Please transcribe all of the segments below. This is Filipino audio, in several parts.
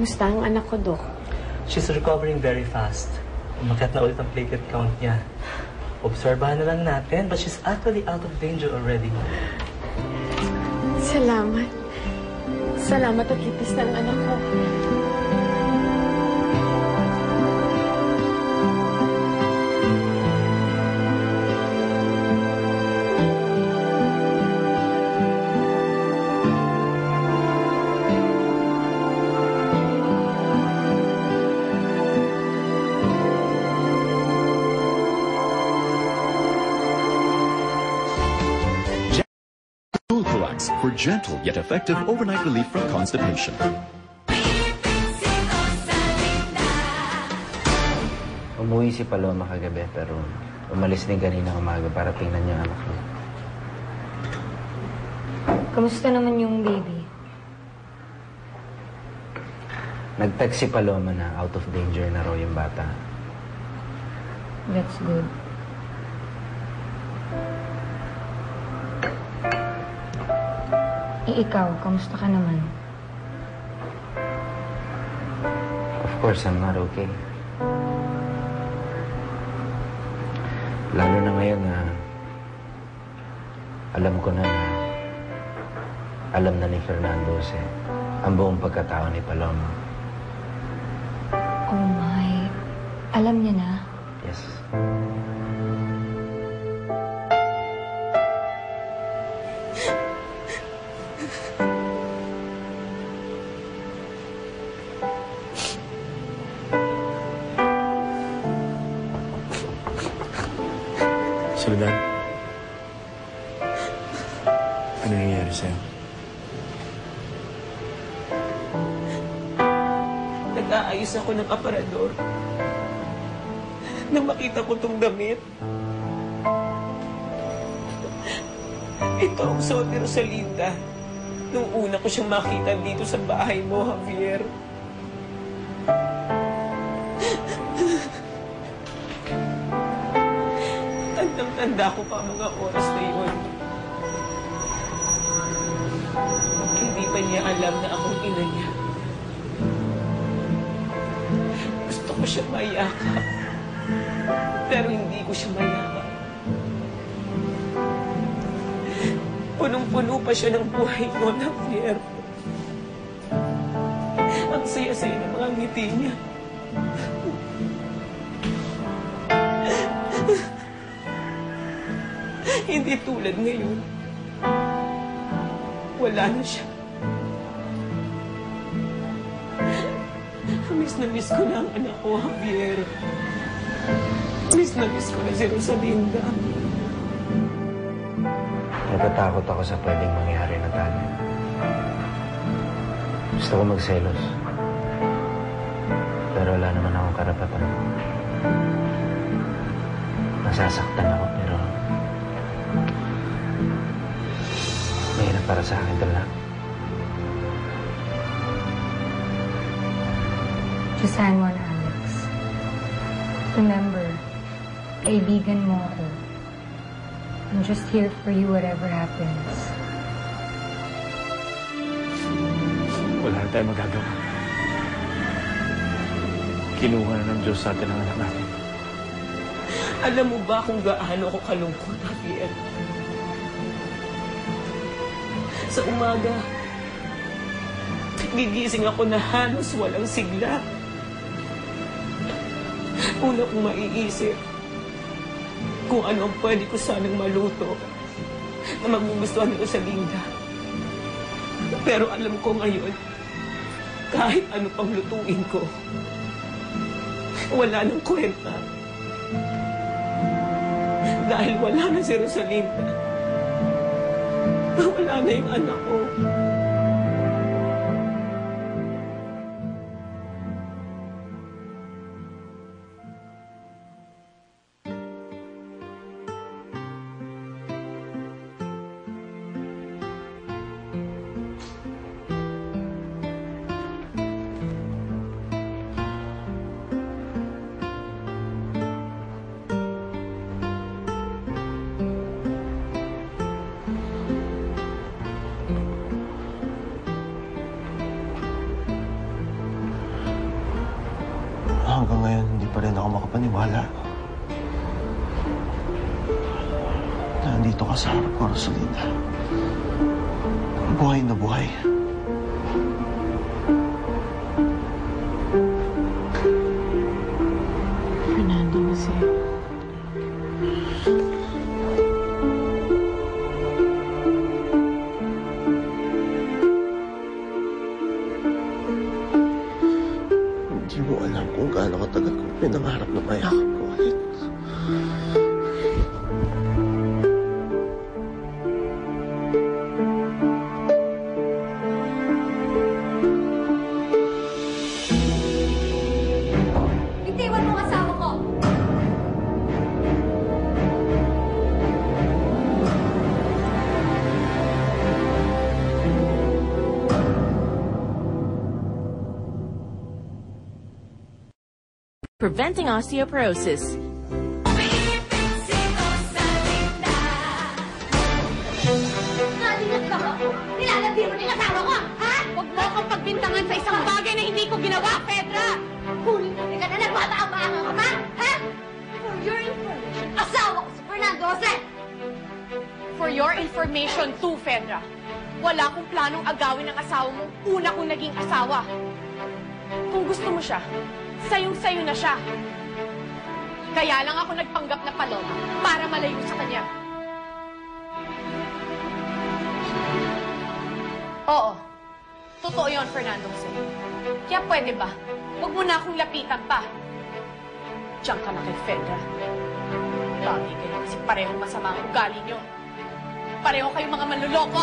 Kamusta ang anak ko, Dok? She's recovering very fast. Umakyat na ulit ang platelet count niya. Obserbahan na lang natin, but she's actually out of danger already. Salamat. Salamat at ligtas na ang anak ko. For gentle yet effective overnight relief from constipation. Umuwi si Paloma kagabi pero umalis din kanina umaga para tingnan niya ang anak niya. Kamusta naman yung baby? Nag-text si Paloma na out of danger na raw yung bata. That's good. Ikaw, kamusta ka naman? Of course, I'm not okay. Lalo na ngayon na alam ko na alam na ni Fernando ang buong pagkatao ni Paloma. Oh my. Alam niya na? Yes. Soledad, ano nangyayari sa'yo? Nag-aayos ako ng aparador. Nang makita ko tong damit. Ito ang suot ni Rosalinda. Nung una ko siyang makita dito sa bahay mo, Javier. Tanda ko pa mga oras na yun. Hindi pa niya alam na akong ina niya. Gusto ko siya mayakap. Pero hindi ko siya mayakap. Punong-puno pa siya ng buhay mo, Javier. Ang saya-saya ng mga ngiti niya. Hindi tulad ngayon. Wala na siya. Miss na miss ko na ang anak ko, Javier. Miss na miss ko na si Rosalinda. Natatakot ako sa pwedeng mangyari na tayo. Gusto ko magselos. Pero wala naman akong karapatan. Nasasaktan ako pero mahirap para sa akin ito lang. Just hang on, Alex. Remember, kaibigan mo ako. I'm just here for you whatever happens. Wala na tayong magagawa. Kinuha na ng Diyos sa atin ang anak natin. Alam mo ba kung gaano ako kalungkot, Javier? Sa umaga, gigising ako na halos walang sigla. Una kong maiisip kung ano ang pwede ko sanang maluto na magugustuhan nito sa Linda. Pero alam ko ngayon, kahit ano pang lutuin ko, wala nang kwenta. Dahil wala na si Rosalinda. Wala na yung anak ko. hanggang ngayon hindi pa rin ako makapaniwala na nandito ka sa harap ko, Rosalinda. Buhay na buhay. Fernando Jose. Hindi mo alam kung gaano katagal ko pinangarap na mayakap ko ulit. Bitiwan mo ang asawa ko! Preventing osteoporosis. Nalingat ba ako? Nilalandi mo yung asawa ko, ha? Huwag mo akong pagbintangan sa isang bagay na hindi ko ginawa, Pedra! Huli-huli ka na nagmamaang-maangan ka pa, ha? For your information, asawa ko si Fernando Jose! For your information too, Fedra. Wala akong planong agawin ng asawa mong una kong naging asawa. Kung gusto mo siya, sayong-sayo na siya. Kaya lang ako nagpanggap na paloma para malayo sa kanya. Oo, totoo yun, Fernando Jose. Kaya pwede ba? Huwag mo na akong lapitan pa. Diyan ka na kay Fedra. Lagi kayo kasi parehong masama ang ugali niyo. Pareho kayong mga manluloko.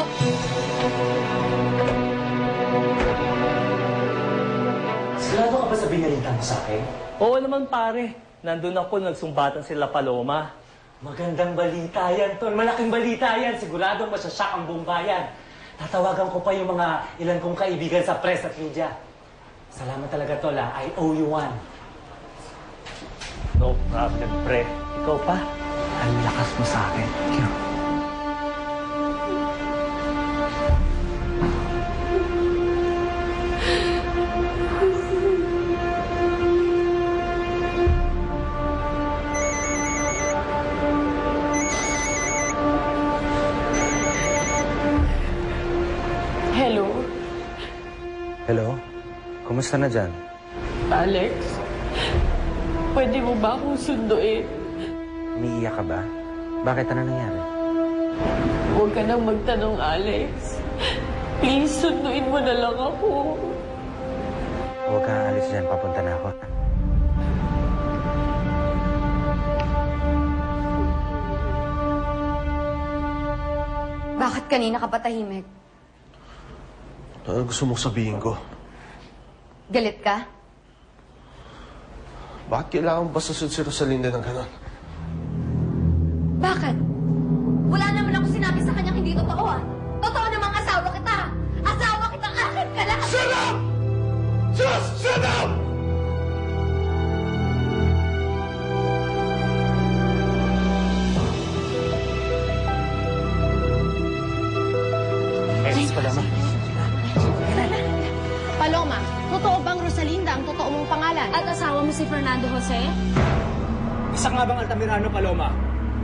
Sigurado ka ba sa binalita mo sa akin? Oo naman, pare. Nandun ako, nagsumbatan sila Paloma. Magandang balita yan, Tol. Malaking balita yan. Siguradong masasyak ang buong bayan. Tatawagan ko pa yung mga ilan kong kaibigan sa press at media. Salamat talaga, Tol. I owe you one. No problem, pre. Ikaw pa, ang lakas mo sa akin. Thank you. Hello, Hello? Kumusta na dyan? Alex. Pwede mo ba akong sunduin? Umiiyak ka ba? Bakit? Ano nangyari? Huwag ka nang magtanong, Alex. Please, sunduin mo na lang ako. Huwag kang alis dyan. Papunta na ako. Bakit kanina ka pa tahimik? Ano gusto mong sabihin ko? Galit ka? Bakit kailangan basasun si Rosalinda ng ganon? Bakit? Wala naman ako sinabi sa kanya hindi totoo, ah. Totoo namang asawa kita. Asawa kita, akin ka lang. Shut up! Just shut up! Paloma. Paloma, totoo bang Rosalinda ang totoo mong pangalan? At asawa mo si Fernando Jose? Isa nga bang Altamirano, Paloma?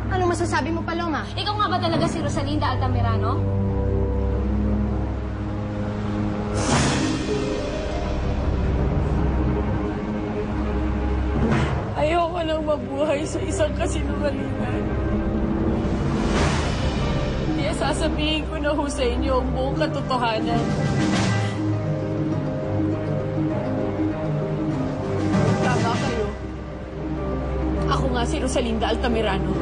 Ano masasabi mo, Paloma? Ikaw nga ba talaga si Rosalinda Altamirano? Ayoko nang mabuhay sa isang kasinungalingan. Kaya sasabihin ko na ho sa inyo ang buong katotohanan. Tama kayo. Ako nga si Rosalinda Altamirano.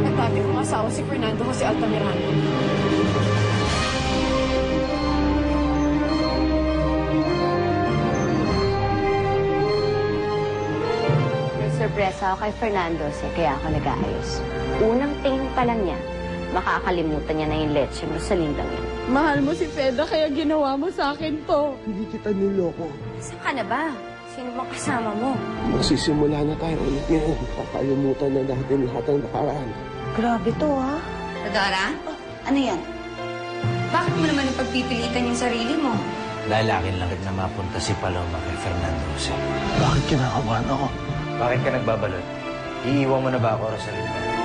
At dati kong asawa si Fernando Jose Altamirano. Sorpresa ako kay Fernando kaya ako nag-aayos. Unang tingin pa lang niya, makakalimutan niya na yung leche mo sa lindang yan. Mahal mo si Pedra kaya ginawa mo sa akin to. Hindi kita niloko. Saan ka na ba? Sino bang kasama mo? Magsisimula na tayo ulit ngayon. Kakalimutan na natin lahat ng nakaraan. Grabe to, ha? Rodora? Ano yan? Bakit mo naman ipagpipilitan yung sarili mo? Dahil akin langit na mapunta si Paloma kay Fernando Jose. Bakit kinakabahan ako? Bakit ka nagbabalot? Iiwan mo na ba ako, Rosalinda?